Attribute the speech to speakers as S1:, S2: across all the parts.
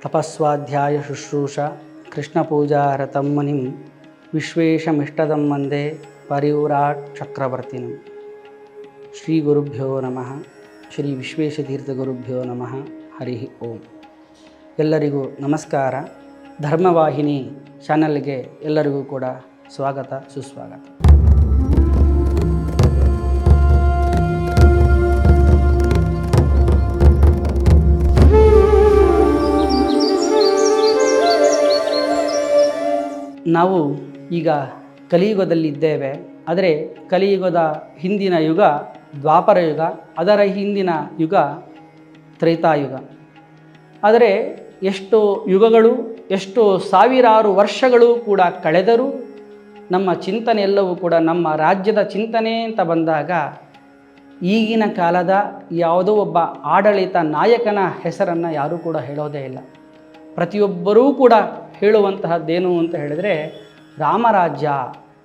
S1: ತಪಸ್ವಾಧ್ಯಾಯ ಶುಶ್ರೂಷ ಕೃಷ್ಣಪೂಜಾರತಂ ಮುನಿಂ ವಿಶ್ವೇಶಮಿಷ್ಟದಂ ವಂದೇ ಪರಿವ್ರಾಟ್ ಚಕ್ರವರ್ತಿನಂ. ಶ್ರೀ ಗುರುಭ್ಯೋ ನಮಃ. ಶ್ರೀ ವಿಶ್ವೇಶತೀರ್ಥಗುರುಭ್ಯೋ ನಮಃ. ಹರಿ ಓಂ. ಎಲ್ಲರಿಗೂ ನಮಸ್ಕಾರ. ಧರ್ಮವಾಹಿನಿ ಚಾನಲ್ಗೆ ಎಲ್ಲರಿಗೂ ಕೂಡ ಸ್ವಾಗತ ಸುಸ್ವಾಗತ. ನಾವು ಈಗ ಕಲಿಯುಗದಲ್ಲಿದ್ದೇವೆ. ಆದರೆ ಕಲಿಯುಗದ ಹಿಂದಿನ ಯುಗ ದ್ವಾಪರ ಯುಗ, ಅದರ ಹಿಂದಿನ ಯುಗ ತ್ರೇತಾಯುಗ. ಆದರೆ ಎಷ್ಟು ಯುಗಗಳು, ಎಷ್ಟು ಸಾವಿರಾರು ವರ್ಷಗಳು ಕೂಡ ಕಳೆದರೂ ನಮ್ಮ ಚಿಂತನೆ ಎಲ್ಲವೂ ಕೂಡ ನಮ್ಮ ರಾಜ್ಯದ ಚಿಂತನೆ ಅಂತ ಬಂದಾಗ ಈಗಿನ ಕಾಲದ ಯಾವುದೋ ಒಬ್ಬ ಆಡಳಿತ ನಾಯಕನ ಹೆಸರನ್ನು ಯಾರೂ ಕೂಡ ಹೇಳೋದೇ ಇಲ್ಲ. ಪ್ರತಿಯೊಬ್ಬರೂ ಕೂಡ ಹೇಳುವಂತಹದ್ದೇನು ಅಂತ ಹೇಳಿದರೆ ರಾಮರಾಜ್ಯ,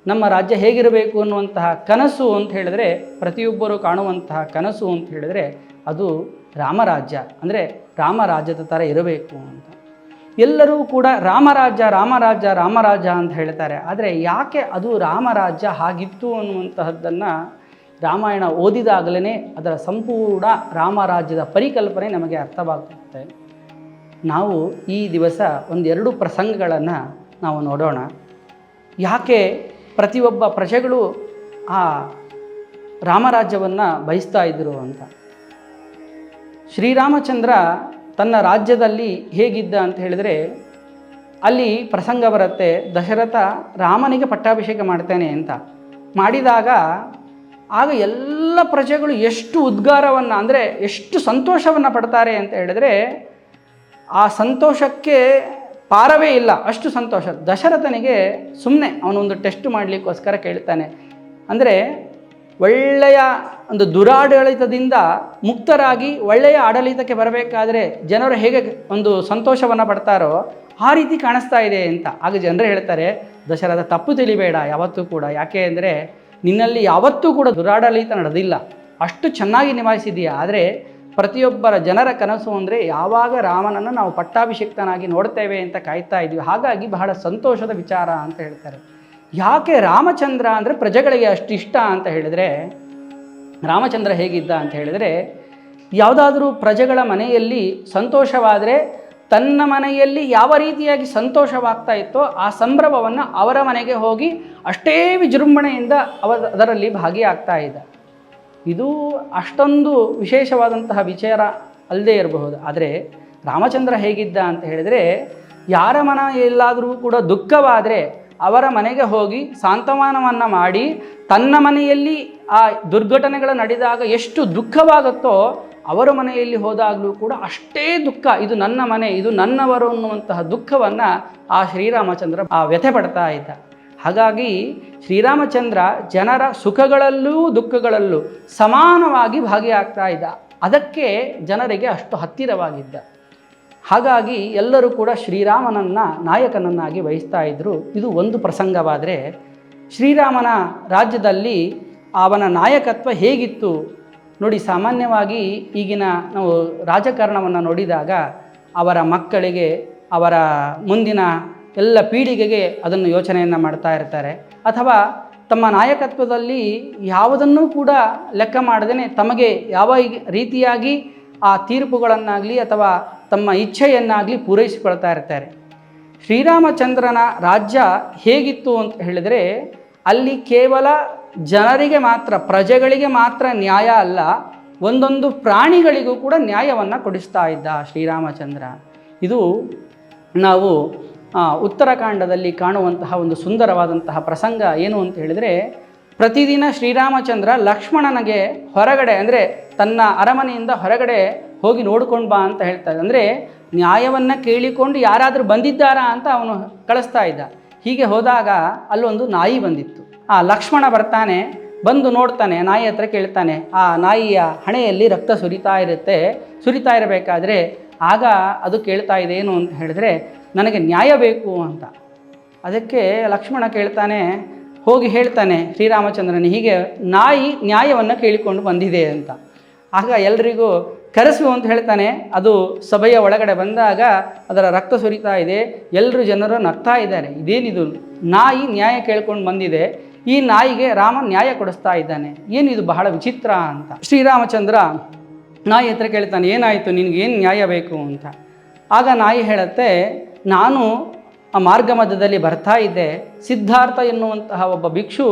S1: ನಮ್ಮ ರಾಜ್ಯ ಹೇಗಿರಬೇಕು ಅನ್ನುವಂತಹ ಕನಸು ಅಂತ ಹೇಳಿದರೆ, ಪ್ರತಿಯೊಬ್ಬರು ಕಾಣುವಂತಹ ಕನಸು ಅಂತ ಹೇಳಿದರೆ ಅದು ರಾಮರಾಜ್ಯ, ಅಂದರೆ ರಾಮರಾಜ್ಯದ ಥರ ಇರಬೇಕು ಅಂತ. ಎಲ್ಲರೂ ಕೂಡ ರಾಮರಾಜ್ಯ ರಾಮರಾಜ್ಯ ರಾಮರಾಜ್ಯ ಅಂತ ಹೇಳ್ತಾರೆ. ಆದರೆ ಯಾಕೆ ಅದು ರಾಮರಾಜ್ಯ ಹಾಗಿತ್ತು ಅನ್ನುವಂತಹದ್ದನ್ನು ರಾಮಾಯಣ ಓದಿದಾಗಲೇ ಅದರ ಸಂಪೂರ್ಣ ರಾಮರಾಜ್ಯದ ಪರಿಕಲ್ಪನೆ ನಮಗೆ ಅರ್ಥವಾಗುತ್ತೆ. ನಾವು ಈ ದಿವಸ ಒಂದೆರಡು ಪ್ರಸಂಗಗಳನ್ನು ನಾವು ನೋಡೋಣ. ಯಾಕೆ ಪ್ರತಿಯೊಬ್ಬ ಪ್ರಜೆಗಳು ಆ ರಾಮರಾಜ್ಯವನ್ನು ಬಯಸ್ತಾ ಇದ್ದರು ಅಂತ. ಶ್ರೀರಾಮಚಂದ್ರ ತನ್ನ ರಾಜ್ಯದಲ್ಲಿ ಹೇಗಿದ್ದ ಅಂತ ಹೇಳಿದರೆ, ಅಲ್ಲಿ ಪ್ರಸಂಗ ಬರುತ್ತೆ, ದಶರಥ ರಾಮನಿಗೆ ಪಟ್ಟಾಭಿಷೇಕ ಮಾಡ್ತೇನೆ ಅಂತ ಮಾಡಿದಾಗ ಆಗ ಎಲ್ಲ ಪ್ರಜೆಗಳು ಎಷ್ಟು ಉದ್ಗಾರವನ್ನು, ಅಂದರೆ ಎಷ್ಟು ಸಂತೋಷವನ್ನು ಪಡ್ತಾರೆ ಅಂತ ಹೇಳಿದರೆ ಆ ಸಂತೋಷಕ್ಕೆ ಪಾರವೇ ಇಲ್ಲ, ಅಷ್ಟು ಸಂತೋಷ. ದಶರಥನಿಗೆ ಸುಮ್ಮನೆ ಅವನೊಂದು ಟೆಸ್ಟ್ ಮಾಡಲಿಕ್ಕೋಸ್ಕರ ಕೇಳ್ತಾನೆ. ಅಂದರೆ ಒಳ್ಳೆಯ ಒಂದು ದುರಾಡಳಿತದಿಂದ ಮುಕ್ತರಾಗಿ ಒಳ್ಳೆಯ ಆಡಳಿತಕ್ಕೆ ಬರಬೇಕಾದ್ರೆ ಜನರು ಹೇಗೆ ಒಂದು ಸಂತೋಷವನ್ನು ಪಡ್ತಾರೋ ಆ ರೀತಿ ಕಾಣಿಸ್ತಾ ಇದೆ ಅಂತ. ಆಗ ಜನರು ಹೇಳ್ತಾರೆ, ದಶರಥ ತಪ್ಪು ತಿಳಿಬೇಡ ಯಾವತ್ತೂ ಕೂಡ, ಯಾಕೆ ಅಂದರೆ ನಿನ್ನಲ್ಲಿ ಯಾವತ್ತೂ ಕೂಡ ದುರಾಡಳಿತ ನಡೆದಿಲ್ಲ, ಅಷ್ಟು ಚೆನ್ನಾಗಿ ನಿಭಾಯಿಸಿದೆಯಾ. ಆದರೆ ಪ್ರತಿಯೊಬ್ಬರ ಜನರ ಕನಸು ಅಂದರೆ ಯಾವಾಗ ರಾಮನನ್ನು ನಾವು ಪಟ್ಟಾಭಿಷಿಕ್ತನಾಗಿ ನೋಡ್ತೇವೆ ಅಂತ ಕಾಯ್ತಾ ಇದ್ವಿ, ಹಾಗಾಗಿ ಬಹಳ ಸಂತೋಷದ ವಿಚಾರ ಅಂತ ಹೇಳ್ತಾರೆ. ಯಾಕೆ ರಾಮಚಂದ್ರ ಅಂದರೆ ಪ್ರಜೆಗಳಿಗೆ ಅಷ್ಟು ಇಷ್ಟ ಅಂತ ಹೇಳಿದರೆ, ರಾಮಚಂದ್ರ ಹೇಗಿದ್ದ ಅಂತ ಹೇಳಿದರೆ, ಯಾವುದಾದ್ರೂ ಪ್ರಜೆಗಳ ಮನೆಯಲ್ಲಿ ಸಂತೋಷವಾದರೆ ತನ್ನ ಮನೆಯಲ್ಲಿ ಯಾವ ರೀತಿಯಾಗಿ ಸಂತೋಷವಾಗ್ತಾ ಇತ್ತೋ ಆ ಸಂಭ್ರಮವನ್ನು ಅವರ ಮನೆಗೆ ಹೋಗಿ ಅಷ್ಟೇ ವಿಜೃಂಭಣೆಯಿಂದ ಅದರಲ್ಲಿ ಭಾಗಿಯಾಗ್ತಾ ಇದ್ದ. ಇದು ಅಷ್ಟೊಂದು ವಿಶೇಷವಾದಂತಹ ವಿಚಾರ ಅಲ್ಲದೆ ಇರಬಹುದು. ಆದರೆ ರಾಮಚಂದ್ರ ಹೇಗಿದ್ದ ಅಂತ ಹೇಳಿದರೆ, ಯಾರ ಮನೆಯಲ್ಲಾದರೂ ಕೂಡ ದುಃಖವಾದರೆ ಅವರ ಮನೆಗೆ ಹೋಗಿ ಸಾಂತ್ವನವನ್ನು ಮಾಡಿ, ತನ್ನ ಮನೆಯಲ್ಲಿ ಆ ದುರ್ಘಟನೆಗಳು ನಡೆದಾಗ ಎಷ್ಟು ದುಃಖವಾಗುತ್ತೋ ಅವರ ಮನೆಯಲ್ಲಿ ಹೋದಾಗಲೂ ಕೂಡ ಅಷ್ಟೇ ದುಃಖ, ಇದು ನನ್ನ ಮನೆ, ಇದು ನನ್ನವರು ಅನ್ನುವಂತಹ ದುಃಖವನ್ನು ಆ ಶ್ರೀರಾಮಚಂದ್ರ ವ್ಯಥೆ ಪಡ್ತಾ ಇದ್ದ. ಹಾಗಾಗಿ ಶ್ರೀರಾಮಚಂದ್ರ ಜನರ ಸುಖಗಳಲ್ಲೂ ದುಃಖಗಳಲ್ಲೂ ಸಮಾನವಾಗಿ ಭಾಗಿಯಾಗ್ತಾ ಇದ್ದ. ಅದಕ್ಕೆ ಜನರಿಗೆ ಅಷ್ಟು ಹತ್ತಿರವಾಗಿದ್ದ. ಹಾಗಾಗಿ ಎಲ್ಲರೂ ಕೂಡ ಶ್ರೀರಾಮನನ್ನು ನಾಯಕನನ್ನಾಗಿ ವಹಿಸ್ತಾ ಇದ್ದರು. ಇದು ಒಂದು ಪ್ರಸಂಗವಾದರೆ, ಶ್ರೀರಾಮನ ರಾಜ್ಯದಲ್ಲಿ ಅವನ ನಾಯಕತ್ವ ಹೇಗಿತ್ತು ನೋಡಿ. ಸಾಮಾನ್ಯವಾಗಿ ಈಗಿನ ನಾವು ರಾಜಕಾರಣವನ್ನು ನೋಡಿದಾಗ ಅವರ ಮಕ್ಕಳಿಗೆ, ಅವರ ಮುಂದಿನ ಎಲ್ಲ ಪೀಳಿಗೆಗೆ ಅದನ್ನು ಯೋಚನೆಯನ್ನು ಮಾಡ್ತಾ ಇರ್ತಾರೆ. ಅಥವಾ ತಮ್ಮ ನಾಯಕತ್ವದಲ್ಲಿ ಯಾವುದನ್ನೂ ಕೂಡ ಲೆಕ್ಕ ಮಾಡದೇ ತಮಗೆ ಯಾವ ರೀತಿಯಾಗಿ ಆ ತೀರ್ಪುಗಳನ್ನಾಗಲಿ ಅಥವಾ ತಮ್ಮ ಇಚ್ಛೆಯನ್ನಾಗಲಿ ಪೂರೈಸಿಕೊಳ್ತಾ ಇರ್ತಾರೆ. ಶ್ರೀರಾಮಚಂದ್ರನ ರಾಜ್ಯ ಹೇಗಿತ್ತು ಅಂತ ಹೇಳಿದರೆ, ಅಲ್ಲಿ ಕೇವಲ ಜನರಿಗೆ ಮಾತ್ರ, ಪ್ರಜೆಗಳಿಗೆ ಮಾತ್ರ ನ್ಯಾಯ ಅಲ್ಲ, ಒಂದೊಂದು ಪ್ರಾಣಿಗಳಿಗೂ ಕೂಡ ನ್ಯಾಯವನ್ನು ಕೊಡಿಸ್ತಾ ಇದ್ದ ಶ್ರೀರಾಮಚಂದ್ರ. ಇದು ನಾವು ಉತ್ತರಾಖಂಡದಲ್ಲಿ ಕಾಣುವಂತಹ ಒಂದು ಸುಂದರವಾದಂತಹ ಪ್ರಸಂಗ. ಏನು ಅಂತ ಹೇಳಿದರೆ, ಪ್ರತಿದಿನ ಶ್ರೀರಾಮಚಂದ್ರ ಲಕ್ಷ್ಮಣನಿಗೆ ಹೊರಗಡೆ, ಅಂದರೆ ತನ್ನ ಅರಮನೆಯಿಂದ ಹೊರಗಡೆ ಹೋಗಿ ನೋಡ್ಕೊಂಡು ಬಾ ಅಂತ ಹೇಳ್ತಾರೆ. ಅಂದರೆ ನ್ಯಾಯವನ್ನು ಕೇಳಿಕೊಂಡು ಯಾರಾದರೂ ಬಂದಿದ್ದಾರಾ ಅಂತ ಅವನು ಕಳಿಸ್ತಾ ಇದ್ದ. ಹೀಗೆ ಹೋದಾಗ ಅಲ್ಲೊಂದು ನಾಯಿ ಬಂದಿತ್ತು. ಆ ಲಕ್ಷ್ಮಣ ಬರ್ತಾನೆ, ಬಂದು ನೋಡ್ತಾನೆ, ನಾಯಿ ಹತ್ರ ಕೇಳ್ತಾನೆ. ಆ ನಾಯಿಯ ಹಣೆಯಲ್ಲಿ ರಕ್ತ ಸುರಿತಾ ಇರಬೇಕಾದ್ರೆ ಆಗ ಅದು ಕೇಳ್ತಾ ಇದೆ ಏನು ಅಂತ ಹೇಳಿದ್ರೆ, ನನಗೆ ನ್ಯಾಯ ಬೇಕು ಅಂತ. ಅದಕ್ಕೆ ಲಕ್ಷ್ಮಣ ಕೇಳ್ತಾನೆ, ಹೋಗಿ ಹೇಳ್ತಾನೆ ಶ್ರೀರಾಮಚಂದ್ರನ, ಹೀಗೆ ನಾಯಿ ನ್ಯಾಯವನ್ನು ಕೇಳಿಕೊಂಡು ಬಂದಿದೆ ಅಂತ. ಆಗ ಎಲ್ರಿಗೂ ಕರೆಸು ಅಂತ ಹೇಳ್ತಾನೆ. ಅದು ಸಭೆಯ ಒಳಗಡೆ ಬಂದಾಗ ಅದರ ರಕ್ತ ಸುರಿತಾ ಇದೆ, ಎಲ್ಲರೂ ಜನರು ನಗ್ತಾ ಇದ್ದಾರೆ. ಇದೇನಿದು, ನಾಯಿ ನ್ಯಾಯ ಕೇಳ್ಕೊಂಡು ಬಂದಿದೆ, ಈ ನಾಯಿಗೆ ರಾಮ ನ್ಯಾಯ ಕೊಡಿಸ್ತಾ ಇದ್ದಾನೆ, ಏನಿದು ಬಹಳ ವಿಚಿತ್ರ ಅಂತ. ಶ್ರೀರಾಮಚಂದ್ರ ನಾಯಿ ಹತ್ರ ಕೇಳ್ತಾನೆ, ಏನಾಯಿತು, ನಿನಗೇನು ನ್ಯಾಯ ಬೇಕು ಅಂತ. ಆಗ ನಾಯಿ ಹೇಳುತ್ತೆ, ನಾನು ಆ ಮಾರ್ಗ ಮಧ್ಯದಲ್ಲಿ ಬರ್ತಾ ಇದ್ದೆ, ಸಿದ್ಧಾರ್ಥ ಎನ್ನುವಂತಹ ಒಬ್ಬ ಭಿಕ್ಷು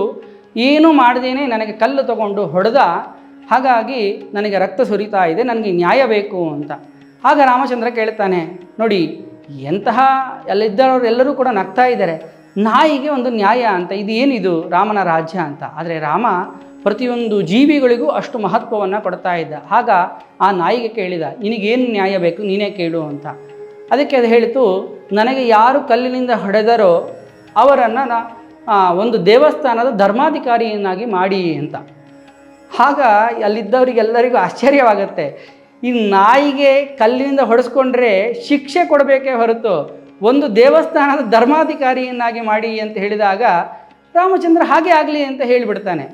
S1: ಏನೂ ಮಾಡದೇನೆ ನನಗೆ ಕಲ್ಲು ತಗೊಂಡು ಹೊಡೆದ, ಹಾಗಾಗಿ ನನಗೆ ರಕ್ತ ಸುರಿತಾ ಇದೆ, ನನಗೆ ನ್ಯಾಯ ಬೇಕು ಅಂತ. ಆಗ ರಾಮಚಂದ್ರ ಕೇಳ್ತಾನೆ, ನೋಡಿ ಎಂತಹ ಅಲ್ಲಿದ್ದವರು ಎಲ್ಲರೂ ಕೂಡ ನಗ್ತಾ ಇದ್ದಾರೆ, ನಾಯಿಗೆ ಒಂದು ನ್ಯಾಯ ಅಂತ, ಇದು ಏನಿದು ರಾಮನ ರಾಜ್ಯ ಅಂತ. ಆದರೆ ರಾಮ ಪ್ರತಿಯೊಂದು ಜೀವಿಗಳಿಗೂ ಅಷ್ಟು ಮಹತ್ವವನ್ನು ಕೊಡ್ತಾ ಇದ್ದ. ಆಗ ಆ ನಾಯಿಗೆ ಕೇಳಿದ, ನಿನಗೇನು ನ್ಯಾಯ ಬೇಕು ನೀನೇ ಕೇಳು ಅಂತ. ಅದಕ್ಕೆ ಅದು ಹೇಳಿತು, ನನಗೆ ಯಾರು ಕಲ್ಲಿನಿಂದ ಹೊಡೆದರೋ ಅವರನ್ನು ಒಂದು ದೇವಸ್ಥಾನದ ಧರ್ಮಾಧಿಕಾರಿಯನ್ನಾಗಿ ಮಾಡಿ ಅಂತ. ಆಗ ಅಲ್ಲಿದ್ದವರಿಗೆಲ್ಲರಿಗೂ ಆಶ್ಚರ್ಯವಾಗುತ್ತೆ, ಈ ನಾಯಿಗೆ ಕಲ್ಲಿನಿಂದ ಹೊಡೆಸ್ಕೊಂಡ್ರೆ ಶಿಕ್ಷೆ ಕೊಡಬೇಕೇ ಹೊರತು ಒಂದು ದೇವಸ್ಥಾನದ ಧರ್ಮಾಧಿಕಾರಿಯನ್ನಾಗಿ ಮಾಡಿ ಅಂತ ಹೇಳಿದಾಗ ರಾಮಚಂದ್ರ ಹಾಗೆ ಆಗಲಿ ಅಂತ ಹೇಳಿಬಿಡ್ತಾನೆ.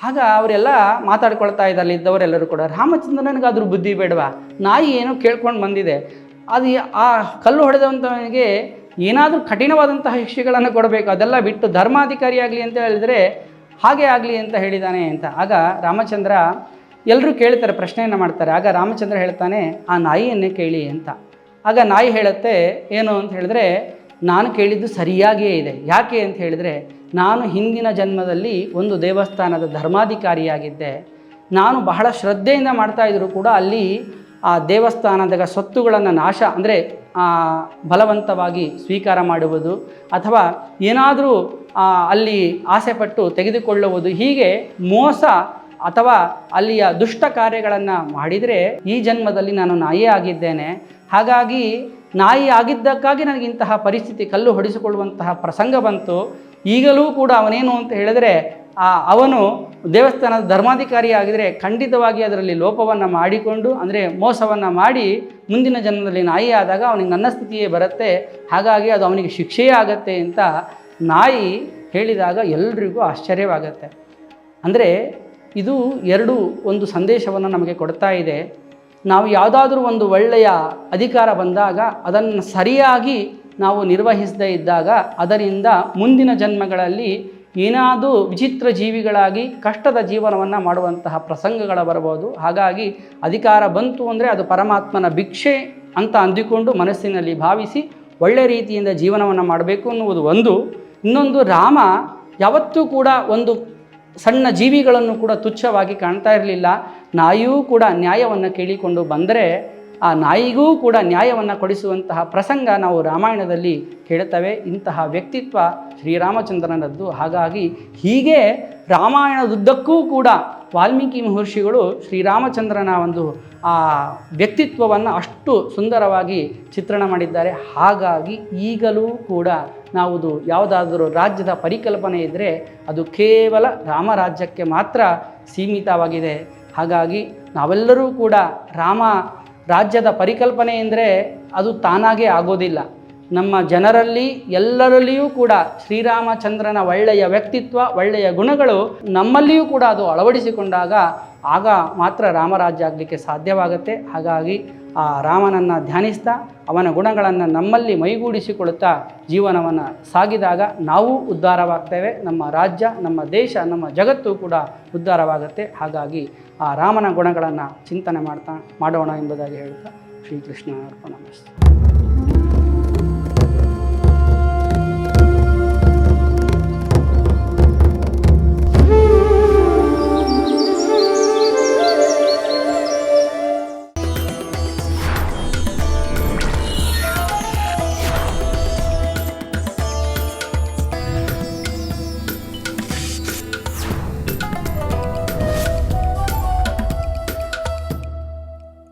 S1: ಆಗ ಅವರೆಲ್ಲ ಮಾತಾಡ್ಕೊಳ್ತಾ ಇದ್ದಾರೆ ಅಲ್ಲಿದ್ದವರೆಲ್ಲರೂ ಕೂಡ, ರಾಮಚಂದ್ರನಿಗೆ ಅದ್ರ ಬುದ್ಧಿ ಬೇಡವಾ, ನಾಯಿ ಏನೋ ಕೇಳ್ಕೊಂಡು ಬಂದಿದೆ, ಅದು ಆ ಕಲ್ಲು ಹೊಡೆದಂಥವನಿಗೆ ಏನಾದರೂ ಕಠಿಣವಾದಂತಹ ಶಿಕ್ಷೆಗಳನ್ನು ಕೊಡಬೇಕು, ಅದೆಲ್ಲ ಬಿಟ್ಟು ಧರ್ಮಾಧಿಕಾರಿ ಆಗಲಿ ಅಂತ ಹೇಳಿದರೆ ಹಾಗೆ ಆಗಲಿ ಅಂತ ಹೇಳಿದ್ದಾನೆ ಅಂತ. ಆಗ ರಾಮಚಂದ್ರ, ಎಲ್ಲರೂ ಕೇಳ್ತಾರೆ, ಪ್ರಶ್ನೆಯನ್ನು ಮಾಡ್ತಾರೆ. ಆಗ ರಾಮಚಂದ್ರ ಹೇಳ್ತಾನೆ, ಆ ನಾಯಿಯನ್ನೇ ಕೇಳಿ ಅಂತ. ಆಗ ನಾಯಿ ಹೇಳುತ್ತೆ, ಏನು ಅಂತ ಹೇಳಿದ್ರೆ, ನಾನು ಕೇಳಿದ್ದು ಸರಿಯಾಗಿಯೇ ಇದೆ. ಯಾಕೆ ಅಂತ ಹೇಳಿದರೆ, ನಾನು ಹಿಂದಿನ ಜನ್ಮದಲ್ಲಿ ಒಂದು ದೇವಸ್ಥಾನದ ಧರ್ಮಾಧಿಕಾರಿಯಾಗಿದ್ದೆ. ನಾನು ಬಹಳ ಶ್ರದ್ಧೆಯಿಂದ ಮಾಡ್ತಾಯಿದ್ರು ಕೂಡ ಅಲ್ಲಿ ಆ ದೇವಸ್ಥಾನದ ಸೊತ್ತುಗಳನ್ನು ನಾಶ ಅಂದರೆ ಬಲವಂತವಾಗಿ ಸ್ವೀಕಾರ ಮಾಡುವುದು ಅಥವಾ ಏನಾದರೂ ಅಲ್ಲಿ ಆಸೆಪಟ್ಟು ತೆಗೆದುಕೊಳ್ಳುವುದು, ಹೀಗೆ ಮೋಸ ಅಥವಾ ಅಲ್ಲಿಯ ದುಷ್ಟ ಕಾರ್ಯಗಳನ್ನು ಮಾಡಿದರೆ ಈ ಜನ್ಮದಲ್ಲಿ ನಾನು ನಾಯಿ ಆಗಿದ್ದೇನೆ. ಹಾಗಾಗಿ ನಾಯಿ ಆಗಿದ್ದಕ್ಕಾಗಿ ನನಗಿಂತಹ ಪರಿಸ್ಥಿತಿ, ಕಲ್ಲು ಹೊಡೆಸಿಕೊಳ್ಳುವಂತಹ ಪ್ರಸಂಗ ಬಂತು. ಈಗಲೂ ಕೂಡ ಅವನೇನು ಅಂತ ಹೇಳಿದರೆ, ಅವನು ದೇವಸ್ಥಾನದ ಧರ್ಮಾಧಿಕಾರಿ ಆಗಿದರೆ ಖಂಡಿತವಾಗಿ ಅದರಲ್ಲಿ ಲೋಪವನ್ನು ಮಾಡಿಕೊಂಡು, ಅಂದರೆ ಮೋಸವನ್ನು ಮಾಡಿ ಮುಂದಿನ ಜನ್ಮದಲ್ಲಿ ನಾಯಿ ಆದಾಗ ಅವನಿಗೆ ನನ್ನ ಸ್ಥಿತಿಯೇ ಬರುತ್ತೆ, ಹಾಗಾಗಿ ಅದು ಅವನಿಗೆ ಶಿಕ್ಷೆಯೇ ಆಗತ್ತೆ ಅಂತ ನಾಯಿ ಹೇಳಿದಾಗ ಎಲ್ರಿಗೂ ಆಶ್ಚರ್ಯವಾಗತ್ತೆ. ಅಂದರೆ ಇದು ಒಂದು ಸಂದೇಶವನ್ನು ನಮಗೆ ಕೊಡ್ತಾ ಇದೆ. ನಾವು ಯಾವುದಾದ್ರೂ ಒಂದು ಒಳ್ಳೆಯ ಅಧಿಕಾರ ಬಂದಾಗ ಅದನ್ನು ಸರಿಯಾಗಿ ನಾವು ನಿರ್ವಹಿಸದೇ ಇದ್ದಾಗ ಅದರಿಂದ ಮುಂದಿನ ಜನ್ಮಗಳಲ್ಲಿ ಏನಾದರೂ ವಿಚಿತ್ರ ಜೀವಿಗಳಾಗಿ ಕಷ್ಟದ ಜೀವನವನ್ನು ಮಾಡುವಂತಹ ಪ್ರಸಂಗಗಳು ಬರಬಹುದು. ಹಾಗಾಗಿ ಅಧಿಕಾರ ಬಂತು ಅಂದರೆ ಅದು ಪರಮಾತ್ಮನ ಭಿಕ್ಷೆ ಅಂತ ಅಂದುಕೊಂಡು ಮನಸ್ಸಿನಲ್ಲಿ ಭಾವಿಸಿ ಒಳ್ಳೆ ರೀತಿಯಿಂದ ಜೀವನವನ್ನು ಮಾಡಬೇಕು ಅನ್ನುವುದು ಒಂದು. ಇನ್ನೊಂದು, ರಾಮ ಯಾವತ್ತೂ ಕೂಡ ಒಂದು ಸಣ್ಣ ಜೀವಿಗಳನ್ನು ಕೂಡ ತುಚ್ಛವಾಗಿ ಕಾಣ್ತಾ ಇರಲಿಲ್ಲ. ನಾಯಿಯೂ ಕೂಡ ನ್ಯಾಯವನ್ನು ಕೇಳಿಕೊಂಡು ಬಂದರೆ ಆ ನಾಯಿಗೂ ಕೂಡ ನ್ಯಾಯವನ್ನು ಕೊಡಿಸುವಂತಹ ಪ್ರಸಂಗ ನಾವು ರಾಮಾಯಣದಲ್ಲಿ ಕೇಳುತ್ತೇವೆ. ಇಂತಹ ವ್ಯಕ್ತಿತ್ವ ಶ್ರೀರಾಮಚಂದ್ರನದ್ದು. ಹಾಗಾಗಿ ಹೀಗೆ ರಾಮಾಯಣದುದ್ದಕ್ಕೂ ಕೂಡ ವಾಲ್ಮೀಕಿ ಮಹರ್ಷಿಗಳು ಶ್ರೀರಾಮಚಂದ್ರನ ಒಂದು ಆ ವ್ಯಕ್ತಿತ್ವವನ್ನು ಅಷ್ಟು ಸುಂದರವಾಗಿ ಚಿತ್ರಣ ಮಾಡಿದ್ದಾರೆ. ಹಾಗಾಗಿ ಈಗಲೂ ಕೂಡ ನಾವು ಯಾವುದಾದರೂ ರಾಜ್ಯದ ಪರಿಕಲ್ಪನೆ ಇದ್ದರೆ ಅದು ಕೇವಲ ರಾಮರಾಜ್ಯಕ್ಕೆ ಮಾತ್ರ ಸೀಮಿತವಾಗಿದೆ. ಹಾಗಾಗಿ ನಾವೆಲ್ಲರೂ ಕೂಡ ರಾಮ ರಾಜ್ಯದ ಪರಿಕಲ್ಪನೆ ಎಂದರೆ ಅದು ತಾನಾಗೇ ಆಗೋದಿಲ್ಲ. ನಮ್ಮ ಜನರಲ್ಲಿ ಎಲ್ಲರಲ್ಲಿಯೂ ಕೂಡ ಶ್ರೀರಾಮಚಂದ್ರನ ಒಳ್ಳೆಯ ವ್ಯಕ್ತಿತ್ವ, ಒಳ್ಳೆಯ ಗುಣಗಳು ನಮ್ಮಲ್ಲಿಯೂ ಕೂಡ ಅದು ಅಳವಡಿಸಿಕೊಂಡಾಗ ಆಗ ಮಾತ್ರ ರಾಮರಾಜ್ಯ ಆಗಲಿಕ್ಕೆ ಸಾಧ್ಯವಾಗುತ್ತೆ. ಹಾಗಾಗಿ ಆ ರಾಮನನ್ನು ಧ್ಯಾನಿಸ್ತಾ ಅವನ ಗುಣಗಳನ್ನು ನಮ್ಮಲ್ಲಿ ಮೈಗೂಡಿಸಿಕೊಳ್ಳುತ್ತಾ ಜೀವನವನ್ನು ಸಾಗಿದಾಗ ನಾವು ಉದ್ಧಾರವಾಗ್ತೇವೆ. ನಮ್ಮ ರಾಜ್ಯ, ನಮ್ಮ ದೇಶ, ನಮ್ಮ ಜಗತ್ತು ಕೂಡ ಉದ್ಧಾರವಾಗುತ್ತೆ. ಹಾಗಾಗಿ ಆ ರಾಮನ ಗುಣಗಳನ್ನು ಚಿಂತನೆ ಮಾಡೋಣ ಎಂಬುದಾಗಿ ಹೇಳ್ತಾ ಶ್ರೀಕೃಷ್ಣ ಅರ್ಪಣಮಸ್ತು.